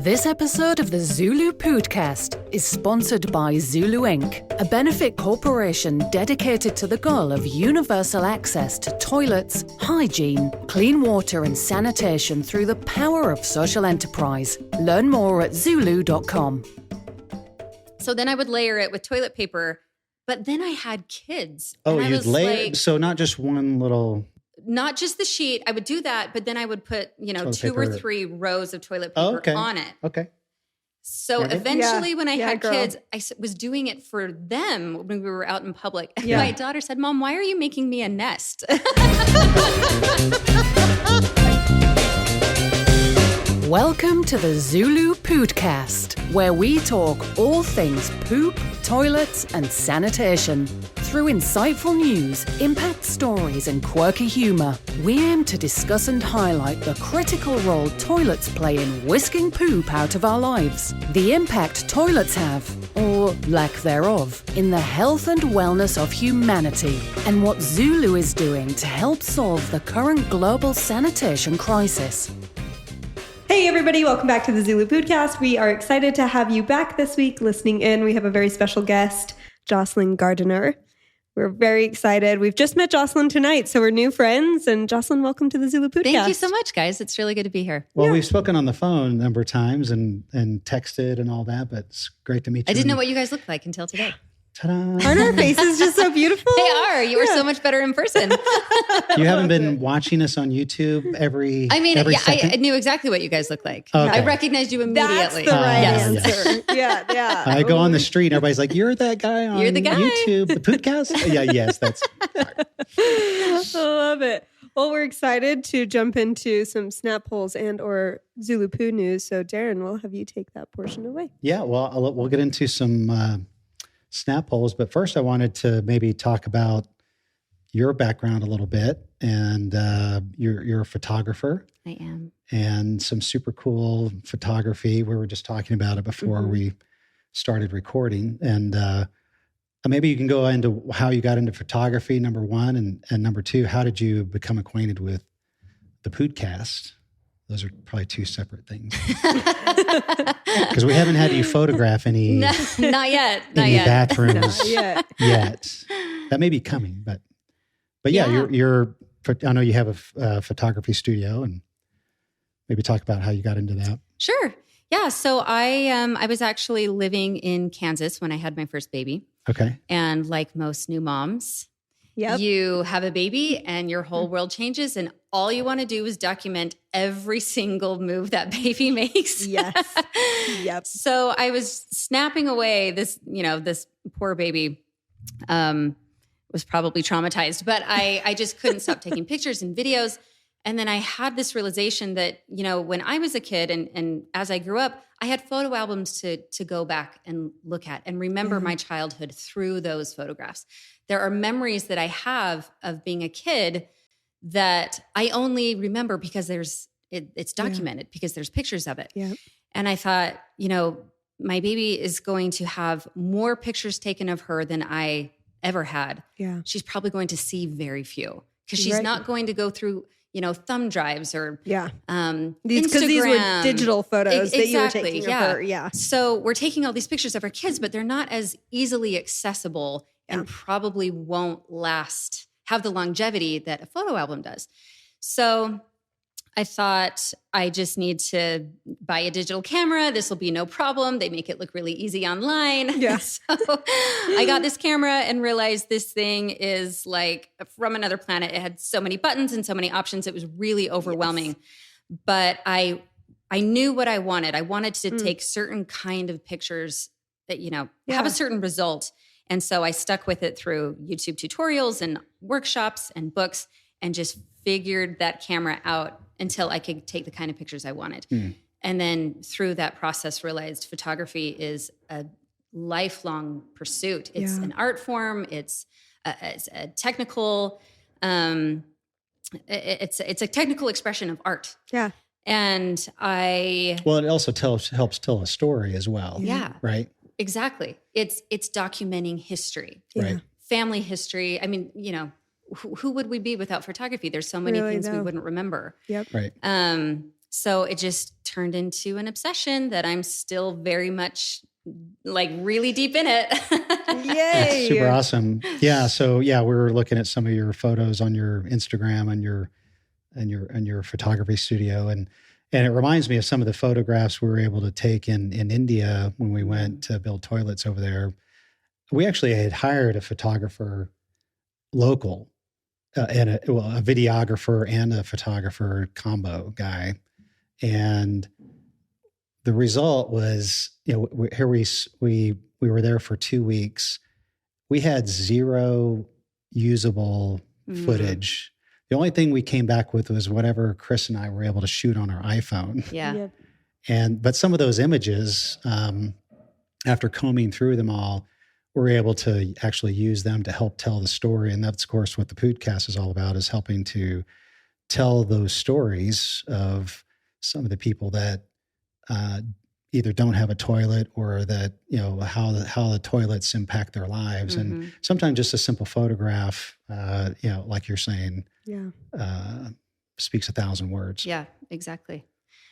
This episode of the ZuLoo Poodcast is sponsored by ZuLoo Inc., a benefit corporation dedicated to the goal of universal access to toilets, hygiene, clean water and sanitation through the power of social enterprise. Learn more at ZuLoo.com. So then I would layer it with toilet paper, but then I had kids. Oh, and you'd layer, so not just one little... Not just the sheet. I would do that, but then I would put, Toilet two paper. or three rows of toilet paper on it. Okay. So Very good. eventually when I had girl. kids, I was doing it for them when we were out in public. Yeah. My daughter said, "Mom, why are you making me a nest?" Welcome to the ZuLoo Poodcast, where we talk all things poop, toilets, and sanitation. Through insightful news, impact stories, and quirky humour, we aim to discuss and highlight the critical role toilets play in whisking poop out of our lives, the impact toilets have, or lack thereof, in the health and wellness of humanity, and what ZuLoo is doing to help solve the current global sanitation crisis. Hey everybody, welcome back to the ZuLoo Poodcast. We are excited to have you back this week listening in. We have a very special guest, Jocelyn Gardiner. We're very excited. We've just met Jocelyn tonight, so we're new friends. And Jocelyn, welcome to the ZuLoo Poodcast. Thank you so much, guys. It's really good to be here. Well, we've spoken on the phone a number of times and texted and all that, but it's great to meet you. I didn't know what you guys looked like until today. Ta-da. Aren't our faces just so beautiful? They are. You are so much better in person. You haven't been watching us on YouTube every second? I knew exactly what you guys look like. Okay. I recognized you immediately. That's the right Yes. answer. Yeah. I go on the street and everybody's like, "You're that guy on You're the guy." YouTube, the podcast?" Yes, that's... I love it. Well, we're excited to jump into some snap polls and or ZuLoo Poo news. So Darren, we'll have you take that portion away. Yeah, well, we'll get into some snap polls, but first I wanted to maybe talk about your background a little bit. And you're a photographer. I am. And some super cool photography. We were just talking about it before we started recording. And maybe you can go into how you got into photography, number one, and number two, how did you become acquainted with the Poodcast? Those are probably two separate things. Because we haven't had you photograph any Not yet. Not any yet. bathrooms Not yet. That may be coming, but yeah. you're. I know you have a photography studio, and maybe talk about how you got into that. Sure. Yeah. So I was actually living in Kansas when I had my first baby. Okay. And like most new moms, Yep. you have a baby and your whole world changes, and all you want to do is document every single move that baby makes. Yes. Yep. So I was snapping away this poor baby was probably traumatized, but I just couldn't stop taking pictures and videos. And then I had this realization that, when I was a kid and as I grew up, I had photo albums to go back and look at and remember my childhood through those photographs. There are memories that I have of being a kid that I only remember because it's documented, because there's pictures of it. Yeah. And I thought, my baby is going to have more pictures taken of her than I ever had. Yeah. She's probably going to see very few because she's Right. not going to go through, thumb drives or Yeah. Instagram. These were digital photos that you were Exactly, taking yeah. of her. Yeah. So we're taking all these pictures of our kids, but they're not as easily accessible and probably won't have the longevity that a photo album does. So I thought I just need to buy a digital camera. This will be no problem. They make it look really easy online. Yeah. So I got this camera and realized this thing is like from another planet. It had so many buttons and so many options. It was really overwhelming. Yes. But I knew what I wanted. I wanted to take certain kind of pictures that, have a certain result. And so I stuck with it through YouTube tutorials and workshops and books and just figured that camera out until I could take the kind of pictures I wanted. And then through that process realized photography is a lifelong pursuit. It's an art form. It's a technical, it's a technical expression of art. Yeah. And it also helps tell a story as well. Yeah. Right. Exactly. It's documenting history, right? Family history. I mean, who would we be without photography? There's so many things we wouldn't remember. Yep. Right. So it just turned into an obsession that I'm still very much like really deep in it. Yay. That's super awesome. Yeah. So we were looking at some of your photos on your Instagram and your photography studio. And it reminds me of some of the photographs we were able to take in India when we went to build toilets over there. We actually had hired a photographer local and a videographer and a photographer combo guy. And the result was, here we were there for 2 weeks. We had zero usable footage. The only thing we came back with was whatever Chris and I were able to shoot on our iPhone. Yeah. Yep. But some of those images, after combing through them all, we're able to actually use them to help tell the story. And that's, of course, what the Poodcast is all about, is helping to tell those stories of some of the people that either don't have a toilet or that, how the toilets impact their lives. And sometimes just a simple photograph, like you're saying, speaks 1,000 words. Yeah, exactly.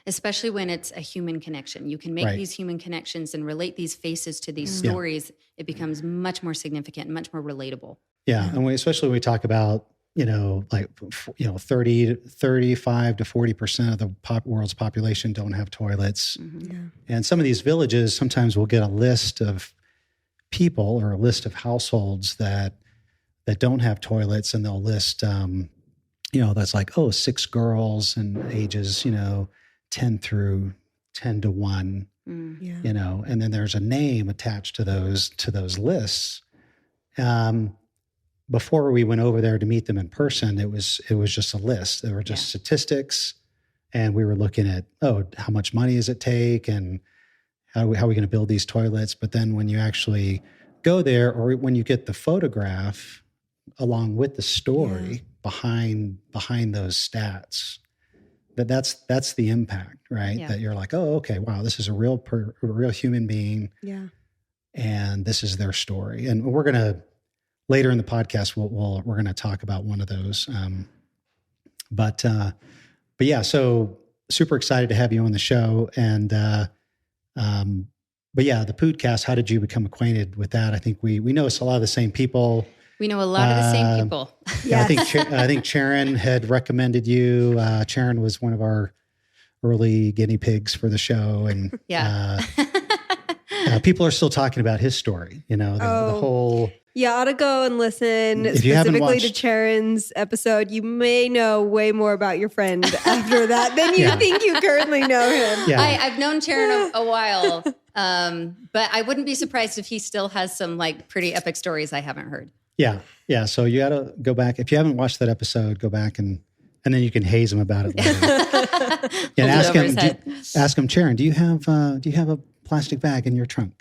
Especially when it's a human connection. You can make these human connections and relate these faces to these stories. It becomes much more significant and much more relatable. Yeah. And especially when we talk about, 35 to 40% of the world's population don't have toilets. And some of these villages, sometimes we'll get a list of people or a list of households that don't have toilets, and they'll list, that's like, 6 girls and ages, 10 to 1, and then there's a name attached to those lists. Before we went over there to meet them in person, it was just a list. There were just statistics, and we were looking at, how much money does it take, and how are we going to build these toilets? But then when you actually go there, or when you get the photograph along with the story behind those stats, that's the impact, right? Yeah. That you're like, okay, wow, this is a real human being, and this is their story. And we're gonna later in the podcast, we're gonna talk about one of those. But yeah, so super excited to have you on the show. And but yeah, the Poodcast. How did you become acquainted with that? I think we know a lot of the same people. We know a lot of the same people. Yeah, I think Sharon had recommended you. Sharon was one of our early guinea pigs for the show, and people are still talking about his story. The whole. You ought to go and listen If you haven't specifically watched- to Sharon's episode. You may know way more about your friend after that than you think you currently know him. Yeah. I've known Sharon a while, but I wouldn't be surprised if he still has some like pretty epic stories I haven't heard. Yeah. So you got to go back. If you haven't watched that episode, go back and then you can haze him about it later. And ask him, Sharon, do you have a plastic bag in your trunk?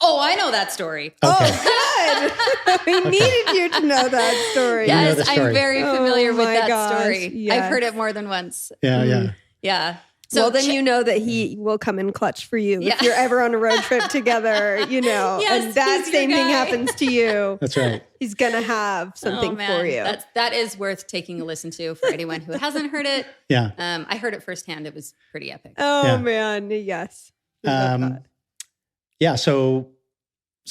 Oh, I know that story. Okay. Oh, good. We needed you to know that story. You know Yes, the story. I'm very familiar with my that gosh, story. yes. I've heard it more than once. Yeah. Yeah. So then you know that he will come in clutch for you if you're ever on a road trip together, Yes, and that he's your same thing guy. happens to you. That's right. He's going to have something for you. That is worth taking a listen to for anyone who hasn't heard it. Yeah. I heard it firsthand. It was pretty epic. Oh, Yeah. man. Yes. We love that. Yeah. So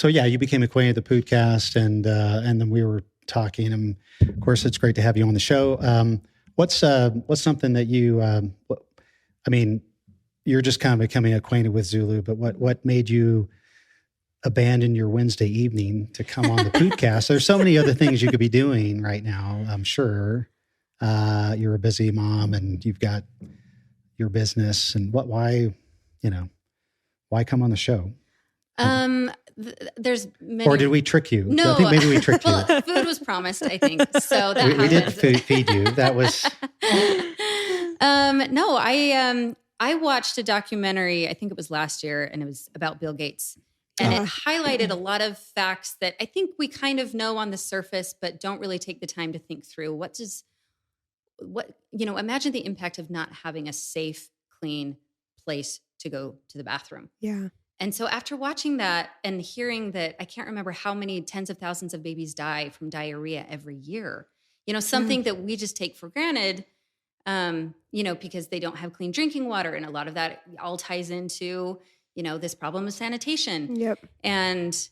yeah, you became acquainted with the Poodcast, and then we were talking. And of course, it's great to have you on the show. What's something that you? You're just kind of becoming acquainted with ZuLoo, but what made you abandon your Wednesday evening to come on the Poodcast? There's so many other things you could be doing right now. I'm sure you're a busy mom and you've got your business. And why come on the show? There's many. Or did we trick you? No, I think maybe we tricked you. Well, food was promised, I think. So that We did happened. feed you. That was No, I watched a documentary, I think it was last year, and it was about Bill Gates. And it highlighted a lot of facts that I think we kind of know on the surface, but don't really take the time to think through. Imagine the impact of not having a safe, clean place to go to the bathroom. Yeah. And so after watching that and hearing that, I can't remember how many tens of thousands of babies die from diarrhea every year, something that we just take for granted. because they don't have clean drinking water. And a lot of that all ties into, this problem of sanitation. Yep. And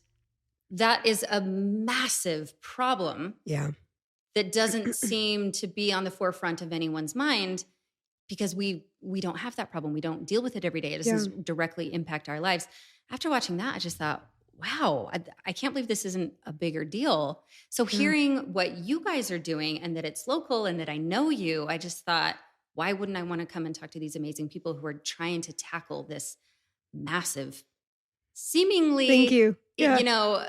that is a massive problem. Yeah. That doesn't seem to be on the forefront of anyone's mind because we don't have that problem. We don't deal with it every day. It doesn't directly impact our lives. After watching that, I just thought, wow, I can't believe this isn't a bigger deal. So hearing what you guys are doing and that it's local and that I know you, I just thought, why wouldn't I want to come and talk to these amazing people who are trying to tackle this massive, seemingly, thank you. Yeah.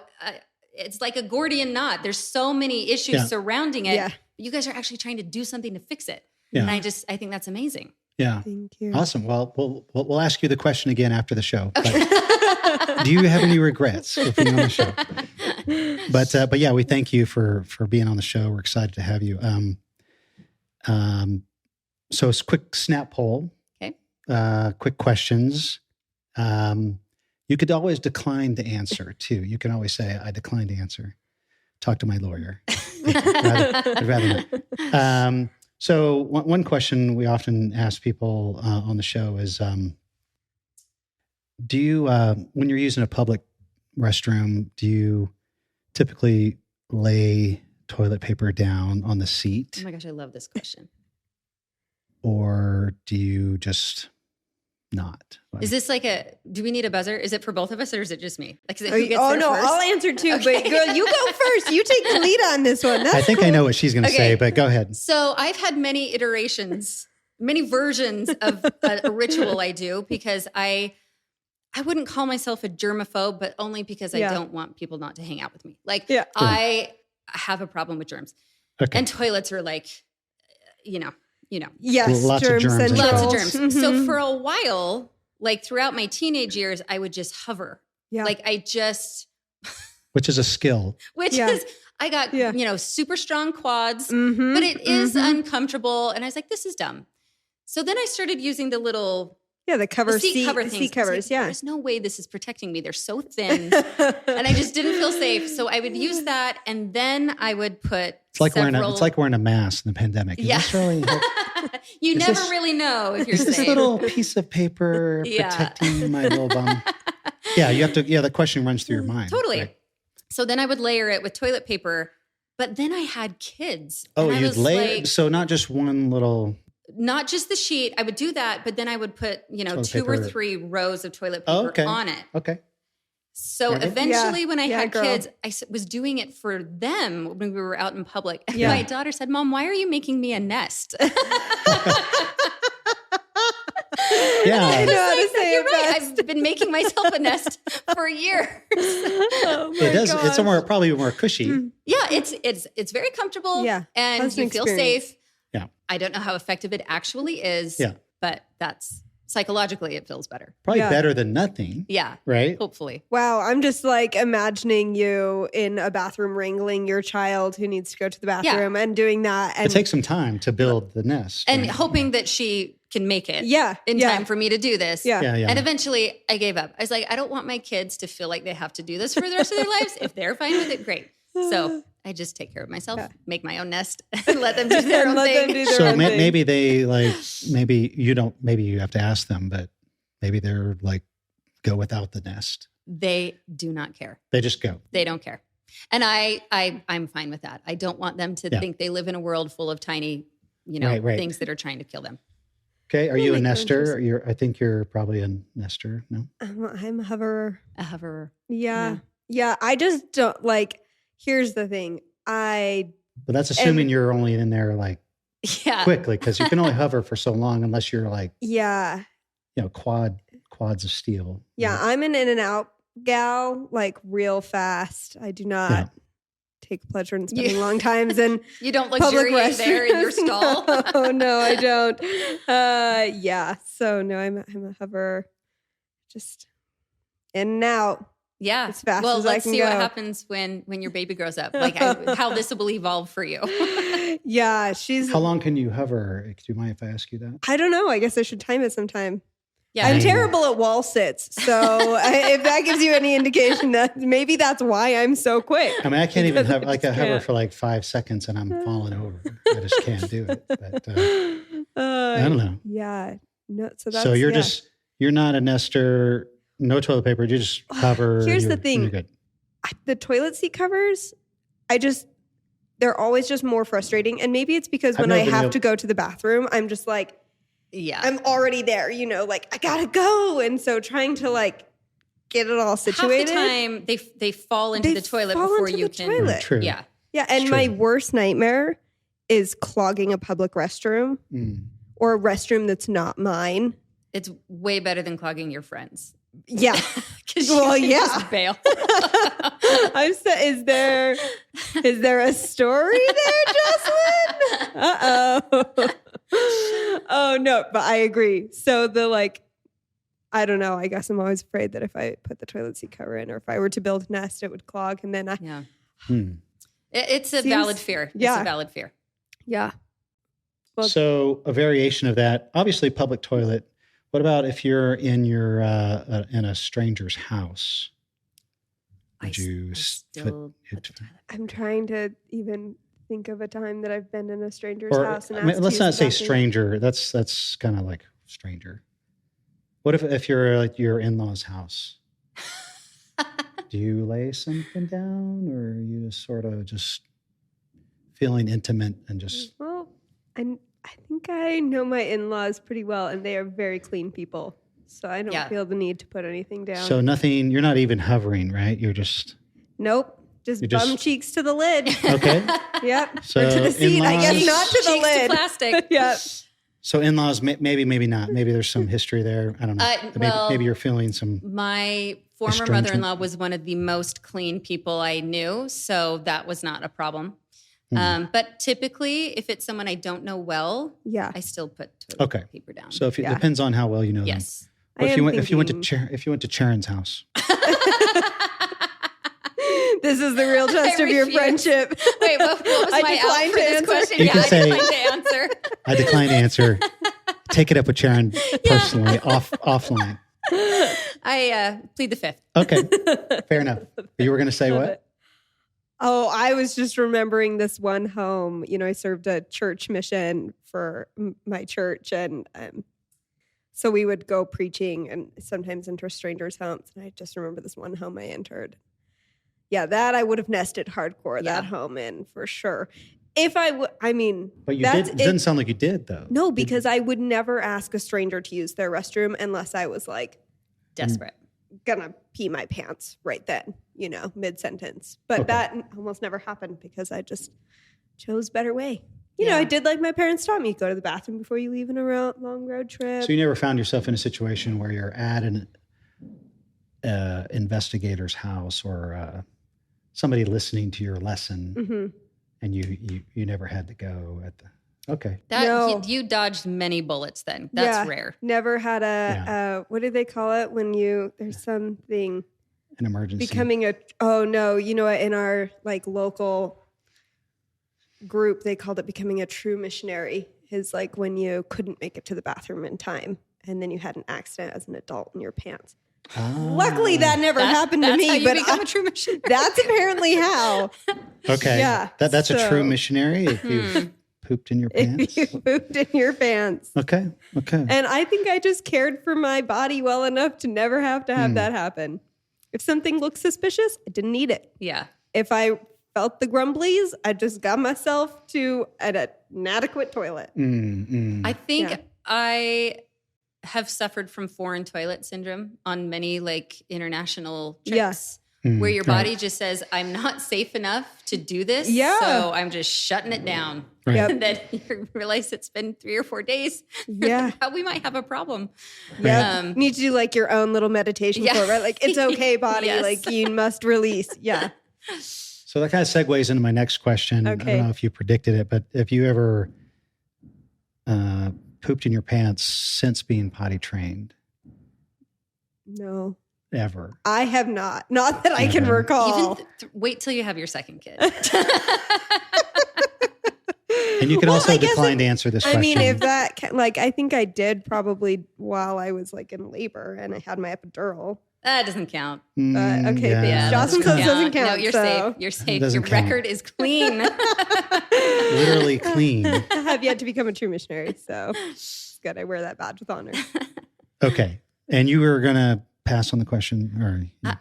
It's like a Gordian knot. There's so many issues surrounding it. Yeah. But you guys are actually trying to do something to fix it. Yeah. And I think that's amazing. Yeah. Thank you. Awesome. Well, we'll ask you the question again after the show. Okay. But do you have any regrets for being on the show? But yeah, we thank you for being on the show. We're excited to have you. So it's a quick snap poll. Okay. Quick questions. You could always decline to answer too. You can always say, I decline to answer. Talk to my lawyer. I'd rather not. So one question we often ask people on the show is, do you, when you're using a public restroom, do you typically lay toilet paper down on the seat? Oh my gosh, I love this question. Or do you just not? Is this do we need a buzzer? Is it for both of us or is it just me? Like, who gets no, first? I'll answer too, okay. But girl, you go first. You take the lead on this one. I think I know what she's going to say, but go ahead. So I've had many iterations, many versions of a ritual I do because I wouldn't call myself a germaphobe, but only because I don't want people not to hang out with me. I have a problem with germs. Okay. And toilets are yes, lots of germs. Lots of germs. Mm-hmm. So for a while, throughout my teenage years, I would just hover. Yeah. Which is a skill. I got, super strong quads, but it is uncomfortable. And I was like, this is dumb. So then I started using the little... the seat covers. There's no way this is protecting me. They're so thin. And I just didn't feel safe. So I would use that. And then I would put it's like wearing a mask in the pandemic. Is this really you never really know if you're safe. Is this little piece of paper protecting my little bum? Yeah, you have to. Yeah, the question runs through your mind. Totally. Right? So then I would layer it with toilet paper. But then I had kids. Oh, you'd layer. So not just one little. Not just the sheet. I would do that, but then I would put, 2 or 3 rows of toilet paper on it. Okay. So eventually when I had kids, I was doing it for them when we were out in public. And my daughter said, Mom, why are you making me a nest? I know how to say You're right. I've been making myself a nest for years. It does. Gosh. It's probably more cushy. Yeah, it's very comfortable. Yeah. And you feel safe. Yeah. I don't know how effective it actually is. Yeah. But that's psychologically it feels better. Probably better than nothing. Yeah. Right? Hopefully. Wow. I'm just imagining you in a bathroom wrangling your child who needs to go to the bathroom and doing that. And it takes some time to build the nest. And hoping that she can make it in time for me to do this. Yeah. And eventually I gave up. I was like, I don't want my kids to feel like they have to do this for the rest of their lives. If they're fine with it, great. So I just take care of myself, make my own nest, and let them do their own thing. So maybe they maybe you have to ask them, but maybe they're go without the nest. They do not care. They just go. They don't care. And I'm fine with that. I don't want them to think they live in a world full of tiny, things that are trying to kill them. Okay. Are you a nester? I think you're probably a nester. No? I'm a hoverer. A hoverer. Yeah. I just don't here's the thing. But that's assuming you're only in there quickly, because you can only hover for so long unless you're quads of steel. Yeah, I'm an in and out gal, real fast. I do not take pleasure in spending long times in you don't luxuriate there in your stall. Oh no, I don't. So no, I'm a hover, just in and out. Yeah. As fast well, as let's I can see go. what happens when your baby grows up. How this will evolve for you. Yeah, How long can you hover? Do you mind if I ask you that? I don't know. I guess I should time it sometime. Yeah, I'm terrible at wall sits. So if that gives you any indication, that maybe that's why I'm so quick. I mean, I can't even hover for 5 seconds and I'm falling over. I just can't do it. But, I don't know. Yeah. No. So that's So you're not a nester. No toilet paper. You just cover. Here's the thing. You're good. The toilet seat covers, they're always just more frustrating. And maybe it's because when I have to go to the bathroom, I'm just like, I'm already there, like I gotta go. And so trying to like get it all situated. Half the time they fall into the toilet before you can. Toilet. True. Yeah. Yeah. And my worst nightmare is clogging a public restroom or a restroom that's not mine. It's way better than clogging your friends. Yeah. Well, just bail. I'm is there a story there, Jocelyn? Uh-oh. Oh no, but I agree. So I don't know. I guess I'm always afraid that if I put the toilet seat cover in or if I were to build a nest, it would clog. And then It's a valid fear. It's a valid fear. Yeah. Well, so a variation of that, obviously public toilet. What about if you're in in a stranger's house? I'm trying to even think of a time that I've been in a stranger's house. And let's not say stranger. That's kind of like stranger. What if you're at your in-laws' house? Do you lay something down, or are you just sort of just feeling intimate and just? Well, I think I know my in-laws pretty well, and they are very clean people. So I don't feel the need to put anything down. So nothing, you're not even hovering, right? You're just... Nope. Just bum cheeks to the lid. Okay. Yep. So or to the seat, I guess not to the lid. To plastic. Yep. So in-laws, maybe not. Maybe there's some history there. I don't know. Maybe you're feeling some... My former mother-in-law was one of the most clean people I knew, so that was not a problem. But typically, if it's someone I don't know well, I still put toilet paper down. So it depends on how well you know them. Or if you went to Sharon's house. This is the real test of your friendship. Wait, what was my out for this question? You can say, I decline to answer. I decline to answer. Take it up with Sharon personally, offline. I plead the fifth. Okay, fair enough. You were going to say what? Oh, I was just remembering this one home. I served a church mission for my church, and so we would go preaching and sometimes enter strangers' homes. And I just remember this one home I entered. Yeah, that I would have nested hardcore that home in for sure. If I would, But you did. It doesn't sound like you did, though. No, because I would never ask a stranger to use their restroom unless I was like desperate, gonna pee my pants right then, mid-sentence. But that almost never happened because I just chose better way. I did like my parents taught me, go to the bathroom before you leave on a long road trip. So you never found yourself in a situation where you're at an investigator's house or somebody listening to your lesson, and you never had to go at the. Okay. You dodged many bullets then. That's rare. Never had what do they call it when there's something. An emergency. Becoming in our local group, they called it becoming a true missionary. Is like when you couldn't make it to the bathroom in time and then you had an accident as an adult in your pants. Luckily, that never happened to me. How you become a true missionary. That's apparently how. Okay. Yeah. That's a true missionary if you've pooped in your pants. If you pooped in your pants. Okay. And I think I just cared for my body well enough to never have to have that happen. If something looked suspicious, I didn't eat it. Yeah. If I felt the grumblies, I just got myself to an adequate toilet. I think I have suffered from foreign toilet syndrome on many international trips where your body just says, I'm not safe enough to do this. So I'm just shutting it down. Right. And then you realize it's been 3 or 4 days. Yeah. We might have a problem. Yeah. You need to do your own little meditation for it, right? It's okay, body. Yes. You must release. Yeah. So that kind of segues into my next question. Okay. I don't know if you predicted it, but if you ever pooped in your pants since being potty trained? No. Ever? I have not. Not that I can recall. Even wait till you have your second kid. And you can also decline to answer this question. I mean, if that, I think I did probably while I was in labor and I had my epidural. That doesn't count. Okay, yeah, Jocelyn says it doesn't count. No, you're so. safe. You're safe. doesn't Your count. record is clean. Literally clean. I have yet to become a true missionary, so it's good. I wear that badge with honor. Okay. And you were going to pass on the question? Or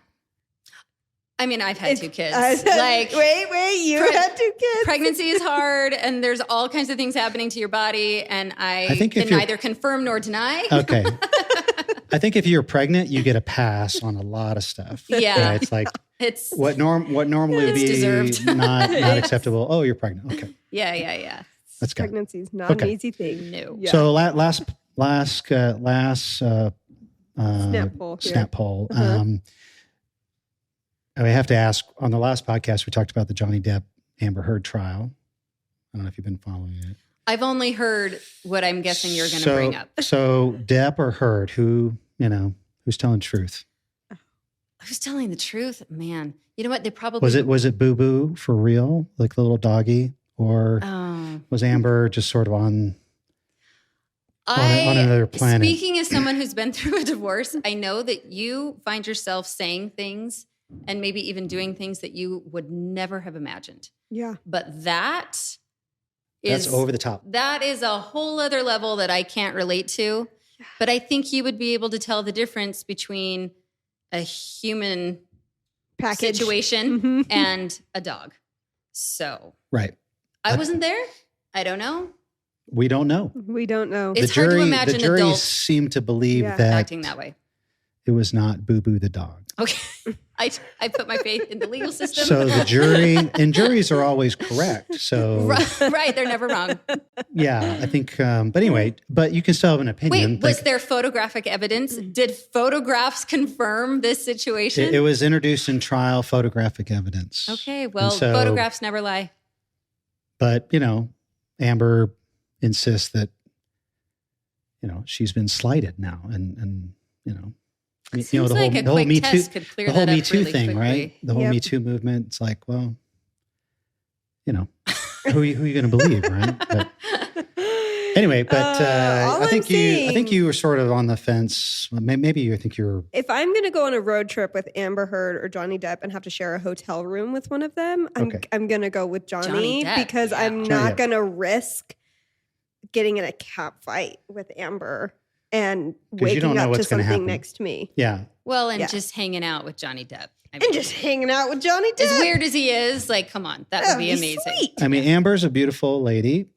I mean, I've had 2 kids. Wait, you had 2 kids? Pregnancy is hard, and there's all kinds of things happening to your body, and I think if can you're- neither confirm nor deny. Okay. I think if you're pregnant, you get a pass on a lot of stuff. Yeah. It's like It's what normally would It's be deserved. not acceptable. Oh, you're pregnant. Okay. yeah. Let's go. Pregnancy is not an Okay. easy thing. No. Yeah. So last snap poll. I have to ask, on the last podcast, we talked about the Johnny Depp Amber Heard trial. I don't know if you've been following it. I've only heard what I'm guessing you're going to bring up. So Depp or Heard, who's telling truth? Who's telling the truth? Man, you know what? They probably Was it Boo Boo for real, like the little doggy, or was Amber just sort of on another planet? Speaking as someone who's been through a divorce, I know that you find yourself saying things and maybe even doing things that you would never have imagined. Yeah. But that's over the top. That is a whole other level that I can't relate to. But I think you would be able to tell the difference between a human Package. situation and a dog. So Right. I wasn't there. I don't know. We don't know. We don't know. It's hard to imagine the jury adults seem to believe that acting that way. it was not Boo Boo the dog. Okay. I put my faith in the legal system. So the juries are always correct. So right, they're never wrong. yeah, I think. But anyway, but you can still have an opinion. Wait, was there photographic evidence? Did photographs confirm this situation? It was introduced in trial, photographic evidence. Okay, well, so, photographs never lie. But Amber insists that she's been slighted now, and Seems like a quick Me test Too, could clear the whole that Me up Too really thing, quickly. right? The whole Yep. Me Too movement. It's like, well, who are you going to believe, right? But anyway, but all I think I'm saying- you were sort of on the fence. Maybe you think you're. If I'm going to go on a road trip with Amber Heard or Johnny Depp and have to share a hotel room with one of them, I'm going to go with Johnny Depp, because yeah. I'm Johnny not Depp. going to risk getting in a cat fight with Amber and 'Cause you don't waking know up to what's gonna something happen. next to me. Yeah. Well, and Yeah. just hanging out with Johnny Depp. I And mean, just hanging out with Johnny Depp. as weird as he is, like, come on, that would be amazing. Sweet. I mean, Amber's a beautiful lady.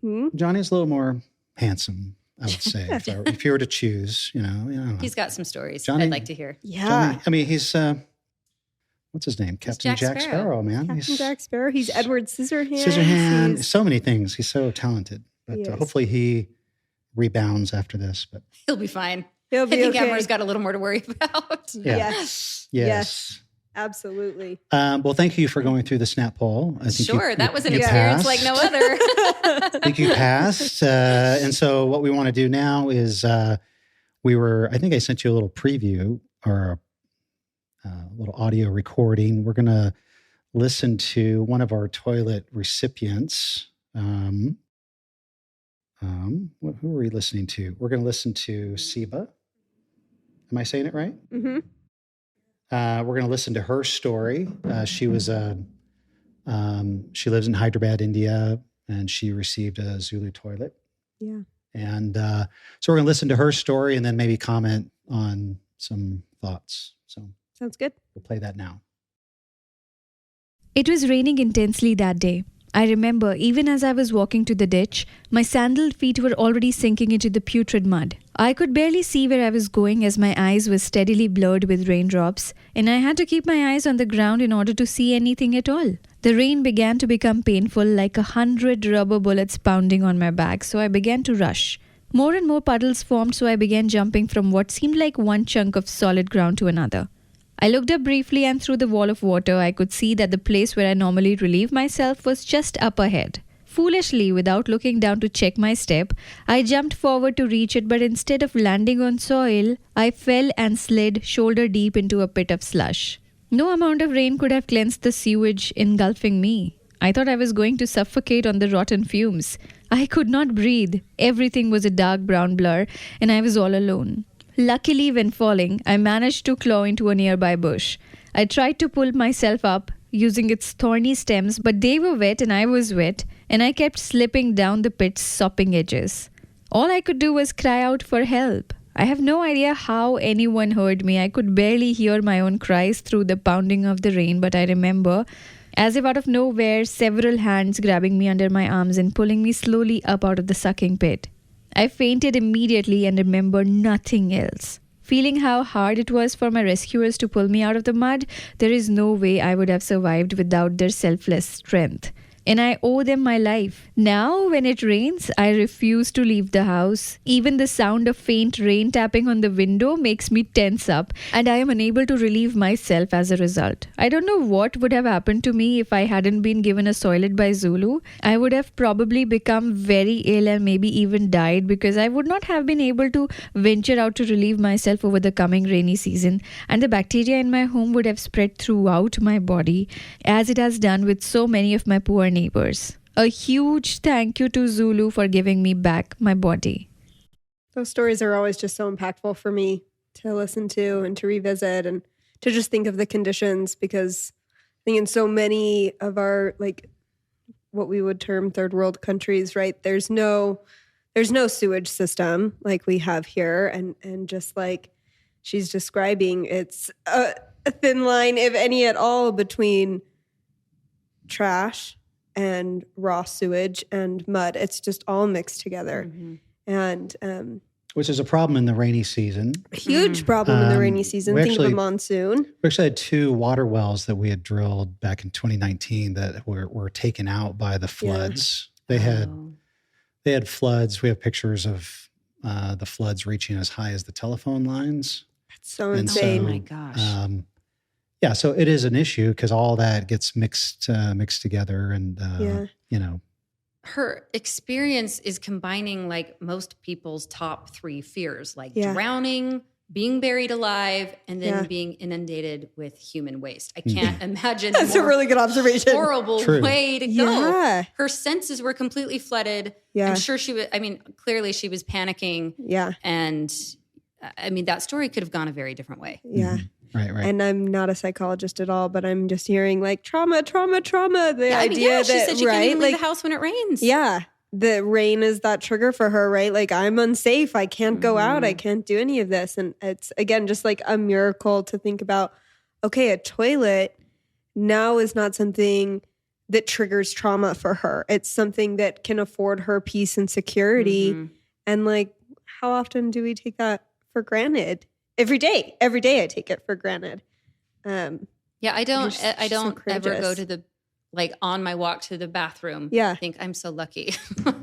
Mhm. Johnny's a little more handsome, I would say, if you were to choose. He's got some stories Johnny- I'd like to hear. Yeah. Johnny, I mean, he's what's his name? Captain Jack Sparrow. Man. Captain Jack Sparrow. He's Edward Scissorhands. Scissorhand. He's- So many things. He's so talented. But He is. hopefully he rebounds after this. But He'll be fine. He'll I be think okay. Amber's got a little more to worry about. yeah. Yes. Absolutely. Well, thank you for going through the snap poll. I think Sure, that was an you experience passed. like no other. I think you passed. And so what we want to do now is I think I sent you a little preview or a little audio recording. We're going to listen to one of our toilet recipients. Who are we listening to? We're going to listen to Seba. Am I saying it right? Mm-hmm. We're going to listen to her story. She lives in Hyderabad, India, and she received a ZuLoo toilet. Yeah. And so we're going to listen to her story and then maybe comment on some thoughts. So Sounds good. we'll play that now. It was raining intensely that day. I remember, even as I was walking to the ditch, my sandaled feet were already sinking into the putrid mud. I could barely see where I was going as my eyes were steadily blurred with raindrops, and I had to keep my eyes on the ground in order to see anything at all. The rain began to become painful, like 100 rubber bullets pounding on my back, so I began to rush. More and more puddles formed, so I began jumping from what seemed like one chunk of solid ground to another. I looked up briefly, and through the wall of water, I could see that the place where I normally relieve myself was just up ahead. Foolishly, without looking down to check my step, I jumped forward to reach it, but instead of landing on soil, I fell and slid shoulder deep into a pit of slush. No amount of rain could have cleansed the sewage engulfing me. I thought I was going to suffocate on the rotten fumes. I could not breathe. Everything was a dark brown blur, and I was all alone. Luckily, when falling, I managed to claw into a nearby bush. I tried to pull myself up using its thorny stems, but they were wet and I was wet, and I kept slipping down the pit's sopping edges. All I could do was cry out for help. I have no idea how anyone heard me. I could barely hear my own cries through the pounding of the rain, but I remember, as if out of nowhere, several hands grabbing me under my arms and pulling me slowly up out of the sucking pit. I fainted immediately and remember nothing else. Feeling how hard it was for my rescuers to pull me out of the mud, there is no way I would have survived without their selfless strength. And I owe them my life. Now, when it rains, I refuse to leave the house. Even the sound of faint rain tapping on the window makes me tense up, and I am unable to relieve myself as a result. I don't know what would have happened to me if I hadn't been given a toilet by ZuLoo. I would have probably become very ill and maybe even died, because I would not have been able to venture out to relieve myself over the coming rainy season, and the bacteria in my home would have spread throughout my body, as it has done with so many of my poor neighbors. A huge thank you to ZuLoo for giving me back my body. Those stories are always just so impactful for me to listen to and to revisit and to just think of the conditions, because I think in so many of our, like, what we would term third world countries, right, there's no sewage system like we have here, and just like she's describing, it's a thin line, if any at all, between trash and raw sewage and mud. It's just all mixed together. Mm-hmm. And which is a problem in the rainy season. A huge problem in the rainy season. Think of a monsoon. We actually had 2 water wells that we had drilled back in 2019 that were taken out by the floods. Yeah. They had floods. We have pictures of the floods reaching as high as the telephone lines. That's so insane. Oh my gosh. Yeah, so it is an issue because all that gets mixed together, and you know, her experience is combining like most people's top 3 fears, like drowning, being buried alive, and then being inundated with human waste. I can't imagine. That's a really good observation. Horrible way to go. Yeah. Her senses were completely flooded. Yeah. I'm sure she was. I mean, clearly she was panicking. Yeah. And I mean, that story could have gone a very different way. Yeah. Mm-hmm. Right. And I'm not a psychologist at all, but I'm just hearing like trauma. The idea she that, said she right, can't even leave like, the house when it rains. Yeah. The rain is that trigger for her, right? Like, I'm unsafe. I can't go out. I can't do any of this. And it's, again, just like a miracle to think about, okay, a toilet now is not something that triggers trauma for her. It's something that can afford her peace and security. Mm-hmm. And like, how often do we take that for granted? Every day I take it for granted. Yeah, I don't ever go to the, like, on my walk to the bathroom. Yeah. I think I'm so lucky.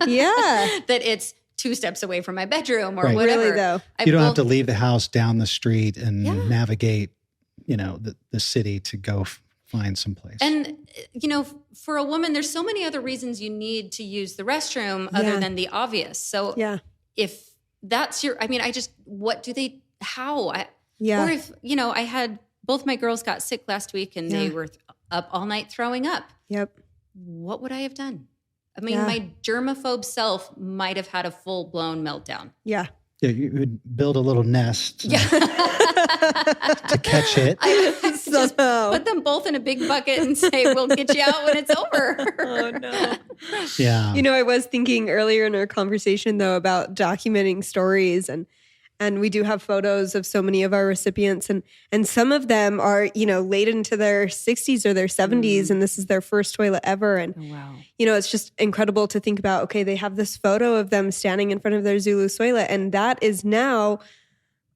Yeah. That it's 2 steps away from my bedroom or right. whatever. Really, though. You don't have to leave the house down the street and navigate, you know, the city to go find someplace. And, you know, for a woman, there's so many other reasons you need to use the restroom other than the obvious. So if that's your, I mean, how? Or if, you know, I had, both my girls got sick last week and they were up all night throwing up. Yep. What would I have done? I mean, my germaphobe self might have had a full-blown meltdown. Yeah. Yeah, you would build a little nest to catch it. I just put them both in a big bucket and say, we'll get you out when it's over. Oh, no. Yeah. You know, I was thinking earlier in our conversation, though, about documenting stories, and we do have photos of so many of our recipients, and some of them are, you know, late into their 60s or their 70s, and this is their first toilet ever. And, you know, it's just incredible to think about, okay, they have this photo of them standing in front of their ZuLoo toilet, and that is now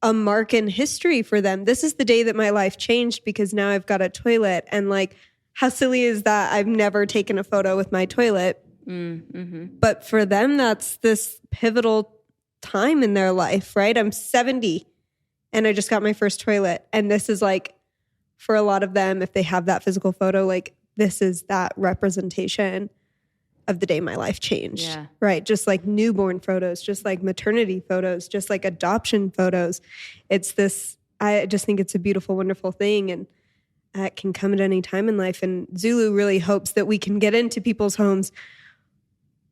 a mark in history for them. This is the day that my life changed because now I've got a toilet. And like, how silly is that? I've never taken a photo with my toilet. Mm-hmm. But for them, that's this pivotal time in their life, right? I'm 70 and I just got my first toilet. And this is like, for a lot of them, if they have that physical photo, like this is that representation of the day my life changed, right? Just like newborn photos, just like maternity photos, just like adoption photos. It's this, I just think it's a beautiful, wonderful thing. And it can come at any time in life. And ZuLoo really hopes that we can get into people's homes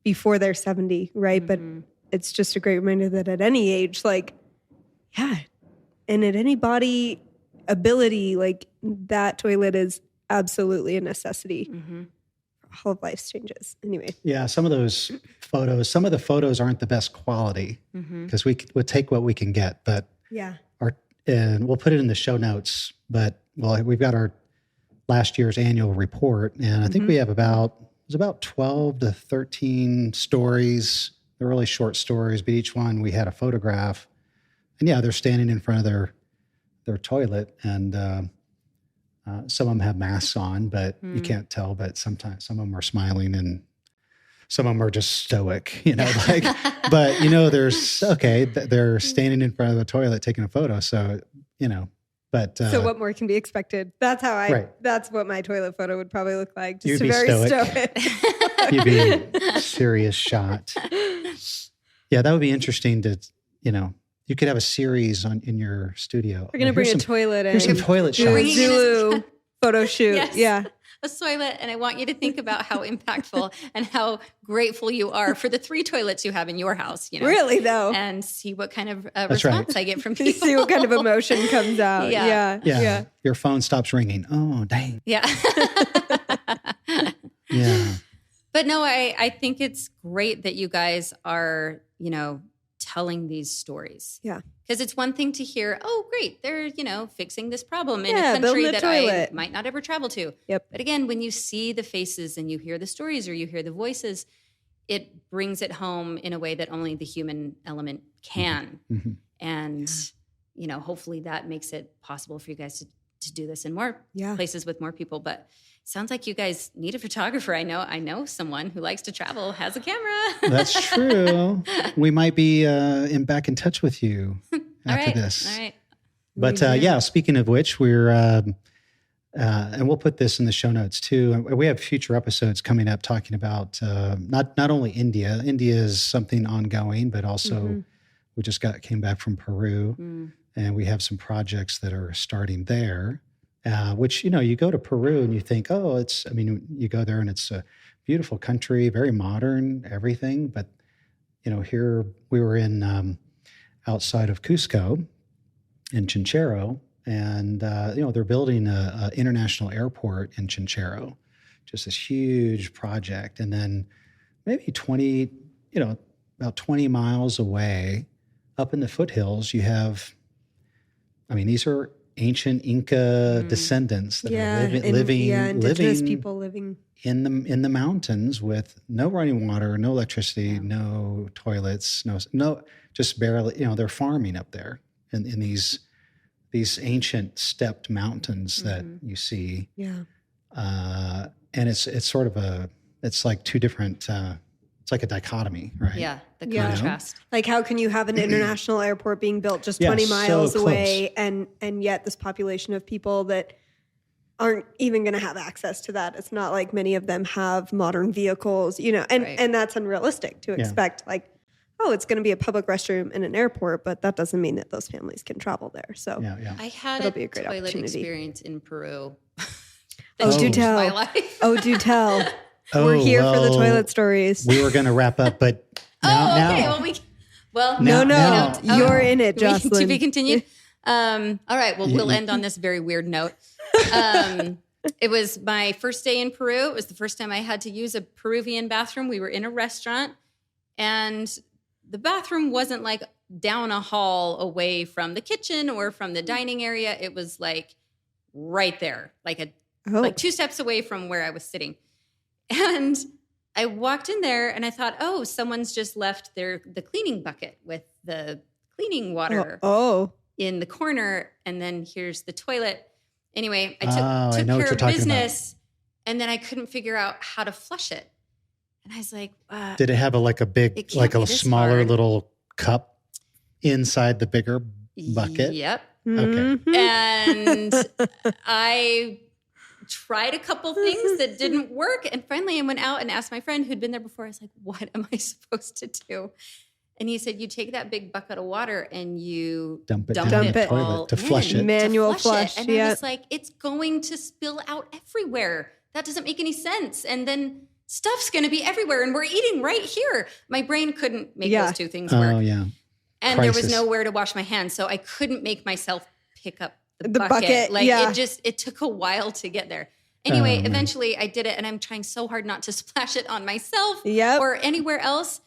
before they're 70, right? Mm-hmm. But it's just a great reminder that at any age, like, and at any body ability, like that toilet is absolutely a necessity for all of life's changes. Anyway. Yeah, some of the photos aren't the best quality because we would take what we can get, but and we'll put it in the show notes. But we've got our last year's annual report, and I think we have about 12 to 13 stories. They're really short stories, but each one we had a photograph. And yeah, they're standing in front of their toilet, and some of them have masks on, but you can't tell. But sometimes some of them are smiling, and some of them are just stoic, like. But they're standing in front of the toilet taking a photo, so But so what more can be expected? That's how that's what my toilet photo would probably look like. Just You'd be very stoic. You'd be a serious shot. Yeah, that would be interesting to, you could have a series in your studio. We're going to bring a toilet in. Here's some toilet do a shots. ZuLoo photo shoot. Yes. Yeah. A toilet, and I want you to think about how impactful and how grateful you are for the 3 toilets you have in your house. Really, though. And see what kind of That's response I get from people. See what kind of emotion comes out. Yeah. Your phone stops ringing. Oh, dang. Yeah. Yeah. But no, I think it's great that you guys are, telling these stories. Yeah. Because it's one thing to hear, oh, great, they're, fixing this problem in Yeah, a country building a that toilet. I might not ever travel to. Yep. But again, when you see the faces and you hear the stories or you hear the voices, it brings it home in a way that only the human element can. Mm-hmm. And, hopefully that makes it possible for you guys to do this in more places with more people. But it sounds like you guys need a photographer. I know someone who likes to travel, has a camera. That's true. We might be back in touch with you after this. All right. But speaking of which, we're and we'll put this in the show notes too. We have future episodes coming up talking about not only India. India is something ongoing, but also we just came back from Peru, and we have some projects that are starting there. Which, you go to Peru and you think, you go there and it's a beautiful country, very modern, everything. But, here we were in outside of Cusco in Chinchero, and, they're building a international airport in Chinchero, just this huge project. And then maybe about 20 miles away up in the foothills, you have, these are ancient Inca descendants that are living indigenous people living in the mountains with no running water, no electricity, no toilets, no just barely. They're farming up there in these ancient stepped mountains that you see. Yeah, and it's sort of it's like two different. It's like a dichotomy, right? Yeah, the contrast. Like, how can you have an international airport being built just 20 miles away, and yet this population of people that aren't even going to have access to that? It's not like many of them have modern vehicles, and that's unrealistic to expect. Like, it's going to be a public restroom in an airport, but that doesn't mean that those families can travel there. So, I had a toilet experience in Peru. Do tell! My life. Do tell! We're here for the toilet stories. We were going to wrap up, but now. No. You're in it, Jocelyn. To be continued. All right. Well, we'll end on this very weird note. It was my first day in Peru. It was the first time I had to use a Peruvian bathroom. We were in a restaurant, and the bathroom wasn't like down a hall away from the kitchen or from the dining area. It was like right there, like 2 steps away from where I was sitting. And I walked in there and I thought, someone's just left the cleaning bucket with the cleaning water in the corner. And then here's the toilet. Anyway, I took care of business, and then I couldn't figure out how to flush it. And I was like, did it have a smaller little cup inside the bigger bucket? Yep. Okay. And I tried a couple things that didn't work. And finally I went out and asked my friend who'd been there before. I was like, what am I supposed to do? And he said, you take that big bucket of water and you dump it down the toilet to flush it. Manual flush. And I was like, it's going to spill out everywhere. That doesn't make any sense. And then stuff's going to be everywhere. And we're eating right here. My brain couldn't make those two things work. Oh, yeah. And there was nowhere to wash my hands. So I couldn't make myself pick up the bucket. Like it took a while to get there. Anyway, eventually I did it, and I'm trying so hard not to splash it on myself or anywhere else.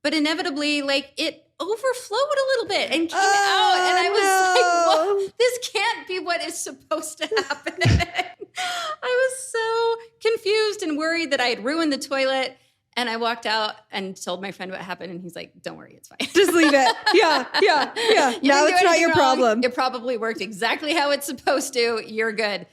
But inevitably, like, it overflowed a little bit and came out. And I was like, whoa, this can't be what is supposed to happen. I was so confused and worried that I had ruined the toilet. And I walked out and told my friend what happened. And he's like, don't worry, it's fine. Just leave it. Yeah. Now it's not your problem. It probably worked exactly how it's supposed to. You're good.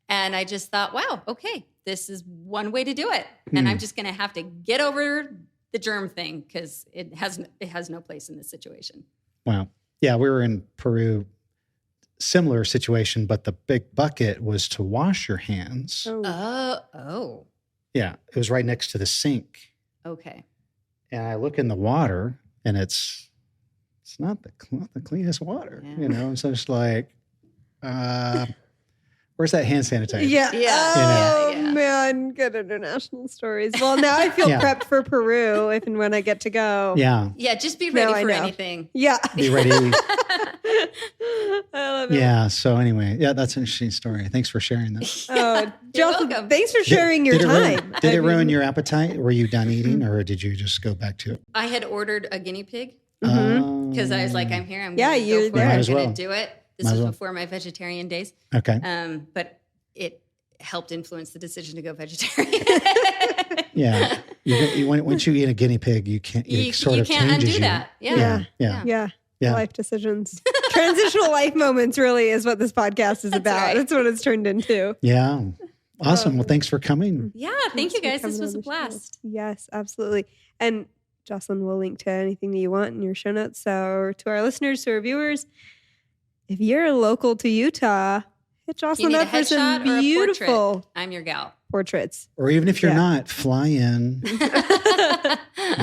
And I just thought, wow, okay, this is one way to do it. And I'm just going to have to get over the germ thing because it has no place in this situation. Wow. Yeah, we were in Peru, similar situation, but the big bucket was to wash your hands. Oh. Yeah, it was right next to the sink. Okay. And I look in the water, and it's not the cleanest water, And so it's like, where's that hand sanitizer? Yeah. Man, good international stories. Well, now I feel prepped for Peru if and when I get to go. Yeah. Yeah, just be ready for anything. Yeah. Be ready. I love it. Yeah. So anyway, that's an interesting story. Thanks for sharing that. Oh, Jocelyn, thanks for sharing your time. Did it ruin your appetite? Were you done eating, or did you just go back to it? I had ordered a guinea pig because I was like, I'm here. I'm going to go for it. I'm going to do it. This was before my vegetarian days. Okay. But it helped influence the decision to go vegetarian. Yeah. Once you eat a guinea pig, you can't. You can't undo that. Yeah. Life decisions. Transitional life moments really is what this podcast is about. Right. That's what it's turned into. Yeah. Awesome. Well, thanks for coming. Yeah. Thank you guys. This was a blast. Yes, absolutely. And Jocelyn will link to anything that you want in your show notes. So to our listeners, to our viewers, if you're local to Utah, hit Jocelyn up for some beautiful I'm your gal. Portraits. Or even if you're not, fly in.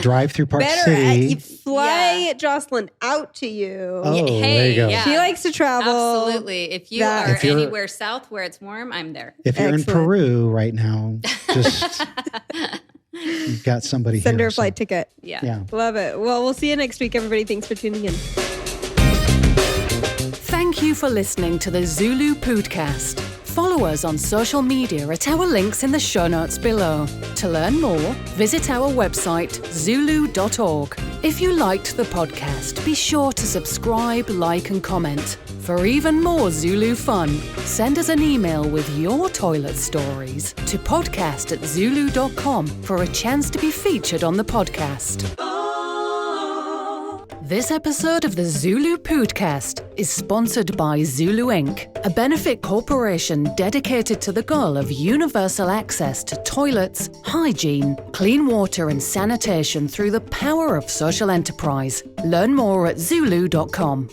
Drive through Park City. Fly Jocelyn out to you. Oh, there you go. Yeah. She likes to travel. Absolutely. If you are anywhere south where it's warm, I'm there. If you're in Peru right now, just you've got somebody Send here. her a flight ticket. Yeah. Love it. Well, we'll see you next week, everybody. Thanks for tuning in. Thank you for listening to the ZuLoo Poodcast. Follow us on social media at our links in the show notes below. To learn more, visit our website, ZuLoo.org. If you liked the podcast, be sure to subscribe, like, and comment. For even more ZuLoo fun, send us an email with your toilet stories to podcast@ZuLoo.com for a chance to be featured on the podcast. This episode of the ZuLoo Poodcast is sponsored by ZuLoo Inc., a benefit corporation dedicated to the goal of universal access to toilets, hygiene, clean water and sanitation through the power of social enterprise. Learn more at ZuLoo.com.